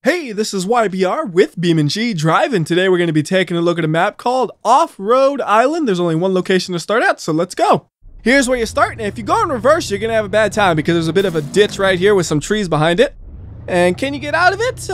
Hey, this is WhyBeAre with BeamNG.Drive, and today we're going to be taking a look at a map called Offroad Island. There's only one location to start at, so let's go. Here's where you start, and if you go in reverse, you're going to have a bad time because there's a bit of a ditch right here with some trees behind it. And can you get out of it?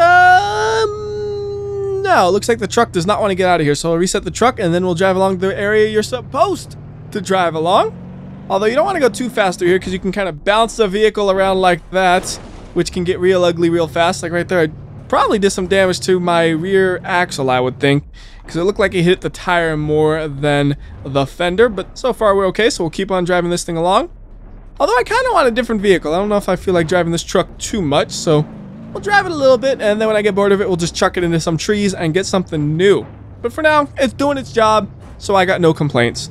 No, it looks like the truck does not want to get out of here, so I'll reset the truck, and then we'll drive along the area you're supposed to drive along. Although you don't want to go too fast through here because you can kind of bounce the vehicle around like that, which can get real ugly real fast, like right there. Probably did some damage to my rear axle, I would think, because it looked like it hit the tire more than the fender, but so far we're okay, so we'll keep on driving this thing along. Although I kind of want a different vehicle. I don't know if I feel like driving this truck too much, so we'll drive it a little bit, and then when I get bored of it, we'll just chuck it into some trees and get something new. But for now, it's doing its job, so I got no complaints.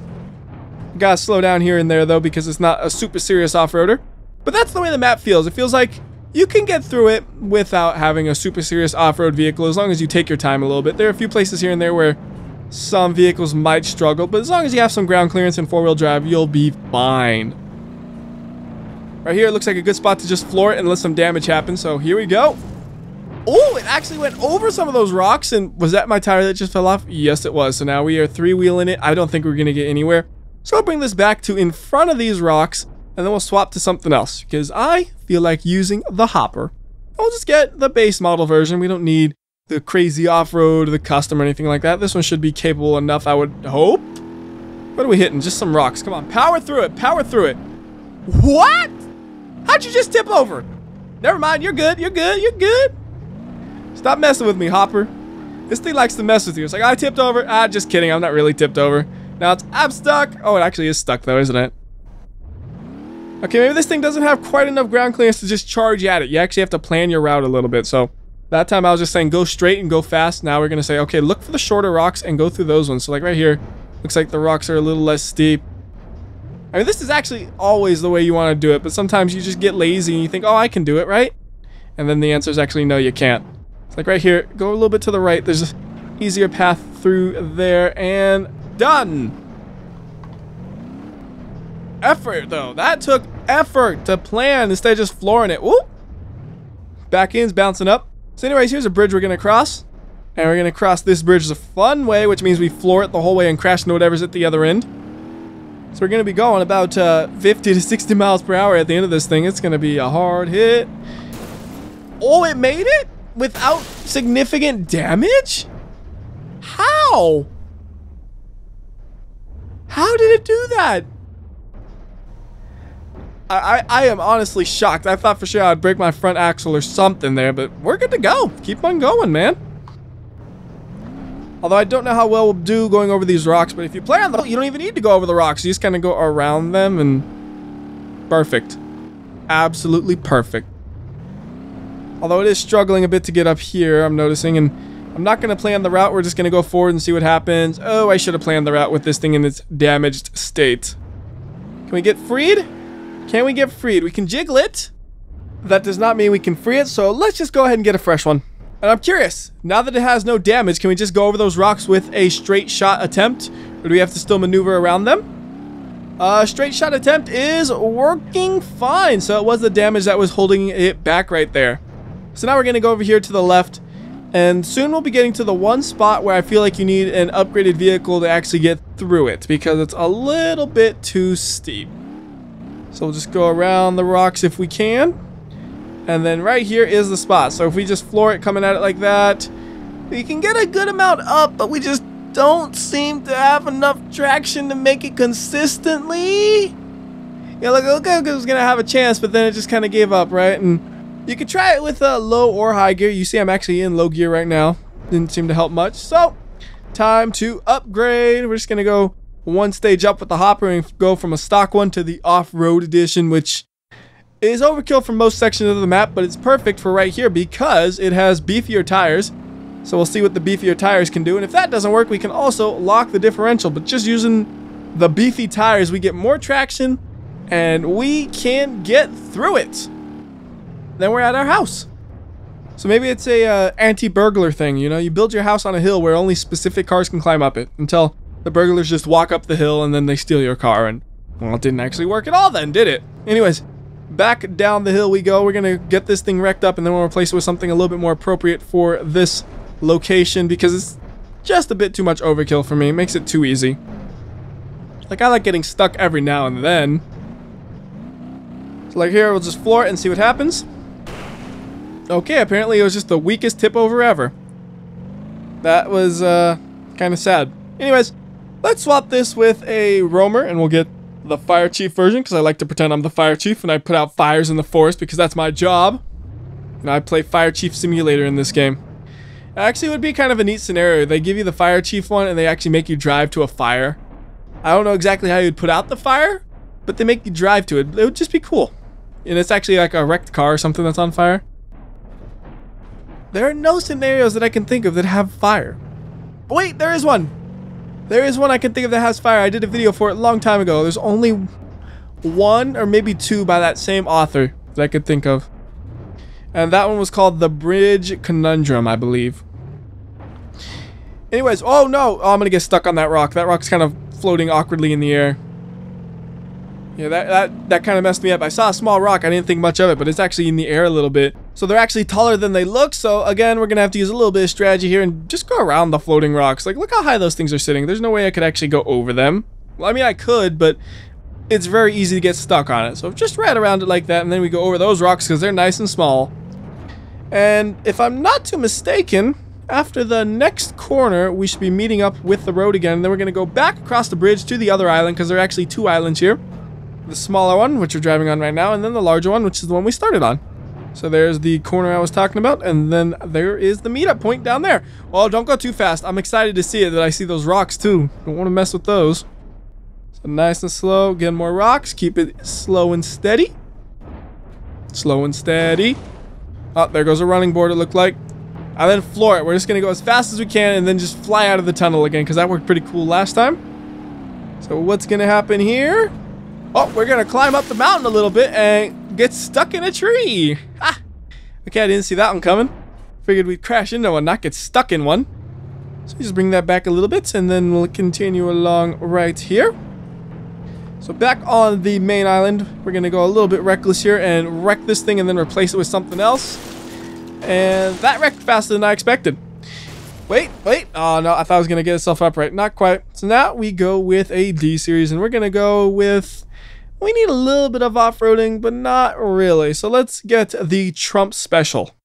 Gotta slow down here and there, though, because it's not a super serious off-roader. But that's the way the map feels. It feels like you can get through it without having a super serious off-road vehicle as long as you take your time a little bit. There are a few places here and there where some vehicles might struggle, but as long as you have some ground clearance and four-wheel drive, you'll be fine. Right here, it looks like a good spot to just floor it and let some damage happen, so here we go. Oh, it actually went over some of those rocks, and was that my tire that just fell off? Yes, it was. So now we are three-wheeling it. I don't think we're going to get anywhere. So I'll bring this back to in front of these rocks, and then we'll swap to something else, because I feel like using the hopper. We'll just get the base model version. We don't need the crazy off-road, the custom, or anything like that. This one should be capable enough, I would hope. What are we hitting? Just some rocks. Come on, power through it, power through it. What? How'd you just tip over? Never mind, you're good, you're good, you're good. Stop messing with me, Hopper. This thing likes to mess with you. It's like, I tipped over. Ah, just kidding, I'm not really tipped over. Now I'm stuck. Oh, it actually is stuck though, isn't it? Okay, maybe this thing doesn't have quite enough ground clearance to just charge at it. You actually have to plan your route a little bit. So that time I was just saying go straight and go fast. Now we're going to say, okay, look for the shorter rocks and go through those ones. So like right here, looks like the rocks are a little less steep. I mean, this is actually always the way you want to do it, but sometimes you just get lazy and you think, oh, I can do it, right? And then the answer is actually no, you can't. It's like right here, go a little bit to the right. There's an easier path through there, and done. Effort, though. That took effort to plan instead of just flooring it. Whoop. Back end's bouncing up. So anyways, here's a bridge we're going to cross. And we're going to cross this bridge the fun way, which means we floor it the whole way and crash into whatever's at the other end. So we're going to be going about 50 to 60 miles per hour at the end of this thing. It's going to be a hard hit. Oh, it made it without significant damage? How? How did it do that? I am honestly shocked. I thought for sure I'd break my front axle or something there, but we're good to go. Keep on going, man. Although I don't know how well we'll do going over these rocks, but if you play on them, you don't even need to go over the rocks. You just kind of go around them and perfect. Absolutely perfect. Although it is struggling a bit to get up here, I'm noticing, and I'm not going to plan the route. We're just going to go forward and see what happens. Oh, I should have planned the route with this thing in its damaged state. Can we get freed? Can we get freed? We can jiggle it. That does not mean we can free it, so let's just go ahead and get a fresh one. And I'm curious, now that it has no damage, can we just go over those rocks with a straight shot attempt? Or do we have to still maneuver around them? Straight shot attempt is working fine. So it was the damage that was holding it back right there. So now we're going to go over here to the left. And soon we'll be getting to the one spot where I feel like you need an upgraded vehicle to actually get through it, because it's a little bit too steep. So we'll just go around the rocks if we can. And then right here is the spot. So if we just floor it coming at it like that, we can get a good amount up, but we just don't seem to have enough traction to make it consistently. Yeah, look like it was going to have a chance, but then it just kind of gave up, right? And you could try it with low or high gear. You see I'm actually in low gear right now. Didn't seem to help much. So time to upgrade. We're just going to go one stage up with the hopper and go from a stock one to the off-road edition, which is overkill for most sections of the map, but it's perfect for right here because it has beefier tires. So we'll see what the beefier tires can do, and if that doesn't work, we can also lock the differential. But just using the beefy tires, we get more traction and we can get through it. Then we're at our house. So maybe it's a anti-burglar thing, you know? You build your house on a hill where only specific cars can climb up it until the burglars just walk up the hill and then they steal your car. And, well, it didn't actually work at all then, did it? Anyways, Back down the hill we go. We're gonna get this thing wrecked up, and then we'll replace it with something a little bit more appropriate for this location, because it's just a bit too much overkill for me. It makes it too easy. Like, I like getting stuck every now and then. So like here, we'll just floor it and see what happens. Okay, apparently it was just the weakest tip over ever. That was kind of sad. Anyways, let's swap this with a roamer, and we'll get the fire chief version, because I like to pretend I'm the fire chief and I put out fires in the forest, because that's my job. And I play Fire Chief Simulator in this game. Actually, it would be kind of a neat scenario. They give you the fire chief one, and they actually make you drive to a fire. I don't know exactly how you'd put out the fire, but they make you drive to it. It would just be cool. And it's actually like a wrecked car or something that's on fire. There are no scenarios that I can think of that have fire. Oh, wait, there is one. There is one I can think of that has fire. I did a video for it a long time ago. There's only one or maybe two by that same author that I could think of. And that one was called The Bridge Conundrum, I believe. Anyways, oh no! Oh, I'm gonna get stuck on that rock. That rock's kind of floating awkwardly in the air. Yeah, that kind of messed me up. I saw a small rock, I didn't think much of it, but it's actually in the air a little bit. So they're actually taller than they look, so again, we're gonna have to use a little bit of strategy here and just go around the floating rocks. Like, look how high those things are sitting. There's no way I could actually go over them. Well, I mean, I could, but it's very easy to get stuck on it. So just right around it like that, and then we go over those rocks because they're nice and small. And if I'm not too mistaken, after the next corner, we should be meeting up with the road again. And then we're going to go back across the bridge to the other island, because there are actually two islands here. The smaller one, which we're driving on right now, and then the larger one, which is the one we started on. So there's the corner I was talking about, and then there is the meetup point down there. Oh, don't go too fast. I'm excited to see it, that I see those rocks too. Don't want to mess with those. So nice and slow, get more rocks. Keep it slow and steady. Slow and steady. Oh, there goes a running board, it looked like. And then floor it. We're just going to go as fast as we can and then just fly out of the tunnel again, because that worked pretty cool last time. So what's going to happen here? Oh, we're going to climb up the mountain a little bit and get stuck in a tree. Ah! Okay, I didn't see that one coming. Figured we'd crash into one, not get stuck in one. So just bring that back a little bit, and then we'll continue along right here. So back on the main island, we're going to go a little bit reckless here and wreck this thing and then replace it with something else. And that wrecked faster than I expected. Wait. Oh, no, I thought I was going to get itself upright. Not quite. So now we go with a D series, and we're going to go with... We need a little bit of off-roading, but not really. So let's get the Trump Special.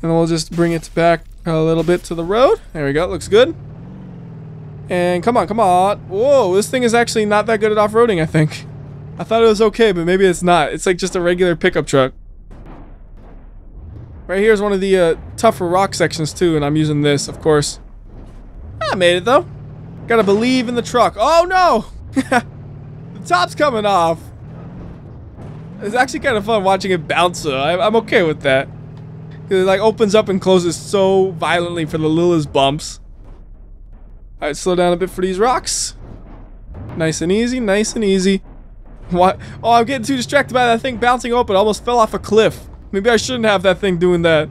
And we'll just bring it back a little bit to the road. There we go. Looks good. And come on. Whoa, this thing is actually not that good at off-roading, I think. I thought it was okay, but maybe it's not. It's like just a regular pickup truck. Right here is one of the tougher rock sections too, and I'm using this, of course. I made it though. Gotta believe in the truck. Oh no! The top's coming off. It's actually kind of fun watching it bounce, so I'm okay with that. Because it like opens up and closes so violently for the littlest bumps. Alright, slow down a bit for these rocks. Nice and easy, nice and easy. What? Oh, I'm getting too distracted by that thing bouncing open. I almost fell off a cliff. Maybe I shouldn't have that thing doing that.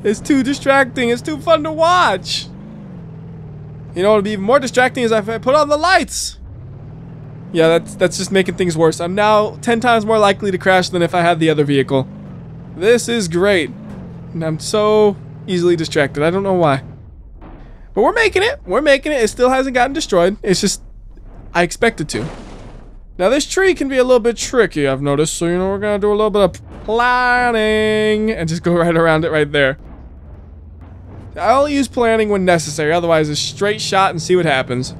It's too distracting. It's too fun to watch. You know what would be even more distracting is if I put on the lights. Yeah, that's just making things worse. I'm now 10 times more likely to crash than if I had the other vehicle. This is great. And I'm so easily distracted. I don't know why. But we're making it. We're making it. It still hasn't gotten destroyed. It's just I expect it to. Now this tree can be a little bit tricky, I've noticed. So, you know, we're going to do a little bit of planning and just go right around it right there. I only use planning when necessary. Otherwise, it's straight shot and see what happens.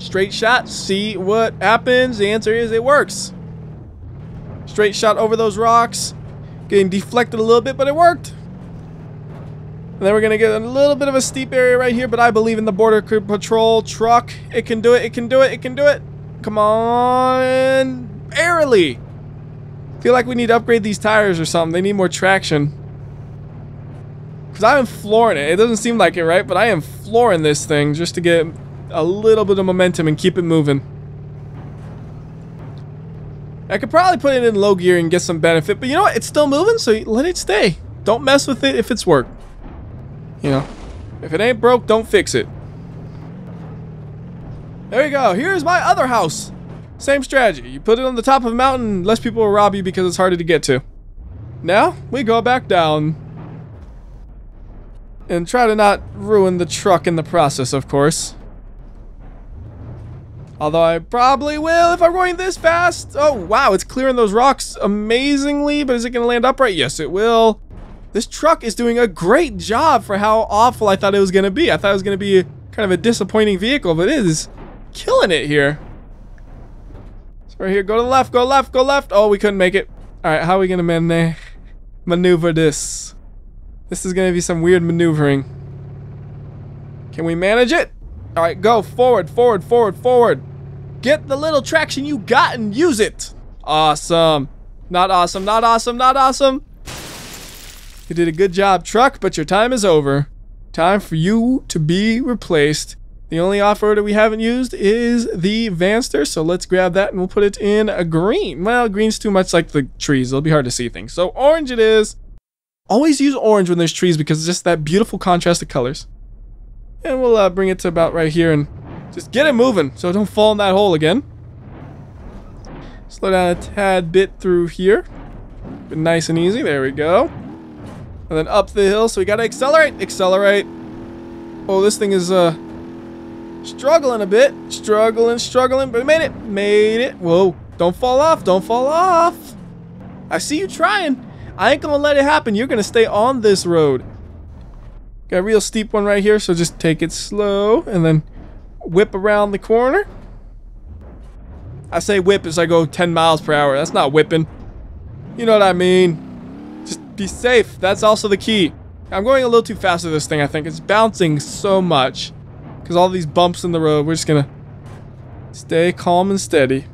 Straight shot, see what happens. The answer is it works. Straight shot over those rocks. Getting deflected a little bit, but it worked. And then we're going to get a little bit of a steep area right here, but I believe in the Border Patrol truck. It can do it, it can do it, it can do it. Come on. Barely. Feel like we need to upgrade these tires or something. They need more traction. Because I am flooring it. It doesn't seem like it, right? But I am flooring this thing just to get a little bit of momentum and keep it moving. I could probably put it in low gear and get some benefit. But you know what? It's still moving, so let it stay. Don't mess with it if it's worked. You know, if it ain't broke, don't fix it. There you go. Here's my other house. Same strategy. You put it on the top of a mountain, less people will rob you because it's harder to get to. Now, we go back down. And try to not ruin the truck in the process, of course. Although I probably will if I'm going this fast. Oh, wow, it's clearing those rocks amazingly, but is it going to land upright? Yes, it will. This truck is doing a great job for how awful I thought it was going to be. I thought it was going to be kind of a disappointing vehicle, but it is killing it here. So right here, go to the left, go left, go left. Oh, we couldn't make it. All right, how are we going to maneuver this? This is going to be some weird maneuvering. Can we manage it? All right, go forward, forward, forward, forward. Get the little traction you got and use it. Awesome. Not awesome, not awesome, not awesome. You did a good job, truck, but your time is over. Time for you to be replaced. The only off-roader we haven't used is the Vanster, so let's grab that and we'll put it in a green. Well, green's too much like the trees. It'll be hard to see things. So orange it is. Always use orange when there's trees because it's just that beautiful contrast of colors. And we'll bring it to about right here and just get it moving so don't fall in that hole again. Slow down a tad bit through here. But nice and easy. There we go. And then up the hill. So we got to accelerate. Accelerate. Oh, this thing is struggling a bit. Struggling. But made it. Made it. Whoa. Don't fall off. Don't fall off. I see you trying. I ain't going to let it happen. You're going to stay on this road. Got a real steep one right here. So just take it slow. And then whip around the corner. I say whip as I go 10 miles per hour. That's not whipping. You know what I mean. Just be safe. That's also the key. I'm going a little too fast with this thing, I think. It's bouncing so much. Because all these bumps in the road. We're just going to stay calm and steady.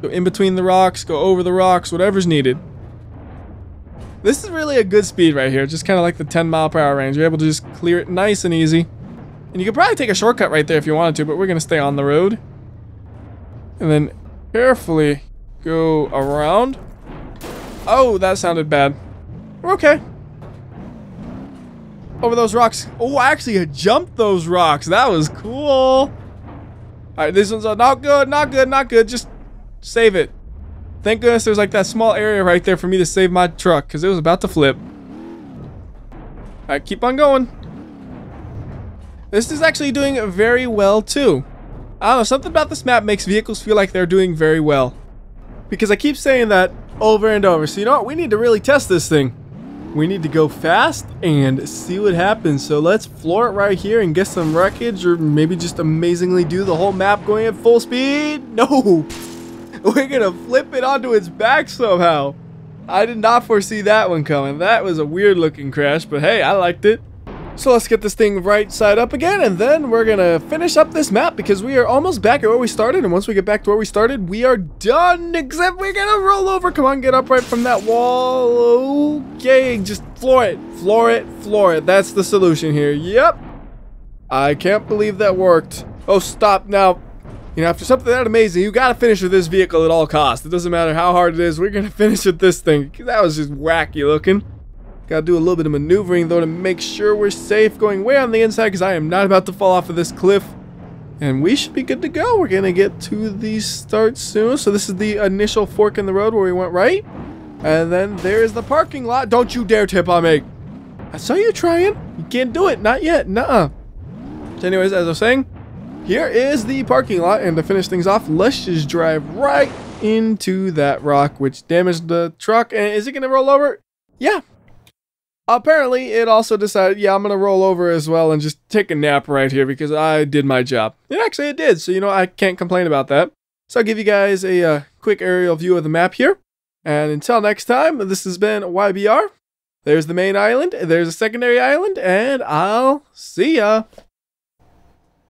Go in between the rocks. Go over the rocks. Whatever's needed. This is really a good speed right here. Just kind of like the 10 mile per hour range. You're able to just clear it nice and easy. And you could probably take a shortcut right there if you wanted to, but we're going to stay on the road. And then carefully go around. Oh, that sounded bad. We're okay. Over those rocks. Oh, I actually jumped those rocks. That was cool. Alright, this one's not good, not good, not good. Just save it. Thank goodness there's like that small area right there for me to save my truck, because it was about to flip. Alright, keep on going. This is actually doing very well too. I don't know, something about this map makes vehicles feel like they're doing very well. Because I keep saying that over and over. So you know what? We need to really test this thing. We need to go fast and see what happens. So let's floor it right here and get some wreckage, or maybe just amazingly do the whole map going at full speed. No! We're gonna flip it onto its back somehow. I did not foresee that one coming. That was a weird looking crash, but hey, I liked it. So let's get this thing right side up again, and then we're gonna finish up this map because we are almost back at where we started, and once we get back to where we started, we are done, except we're gonna roll over. Come on, get up right from that wall. Okay, just floor it, floor it, floor it. That's the solution here. Yep. I can't believe that worked. Oh, stop now. You know, after something that amazing, you gotta finish with this vehicle at all costs. It doesn't matter how hard it is, we're gonna finish with this thing. That was just wacky looking. Gotta do a little bit of maneuvering though to make sure we're safe, going way on the inside because I am not about to fall off of this cliff. And we should be good to go. We're gonna get to the start soon. So this is the initial fork in the road where we went right. And then there's the parking lot. Don't you dare tip on me. I saw you trying. You can't do it. Not yet. Nuh-uh. So anyways, as I was saying, here is the parking lot. And to finish things off, let's just drive right into that rock, which damaged the truck. And is it gonna roll over? Yeah. Apparently, it also decided, yeah, I'm going to roll over as well and just take a nap right here because I did my job. And actually, it did. So, you know, I can't complain about that. So, I'll give you guys a quick aerial view of the map here. And until next time, this has been WhyBeAre. There's the main island. There's a secondary island. And I'll see ya.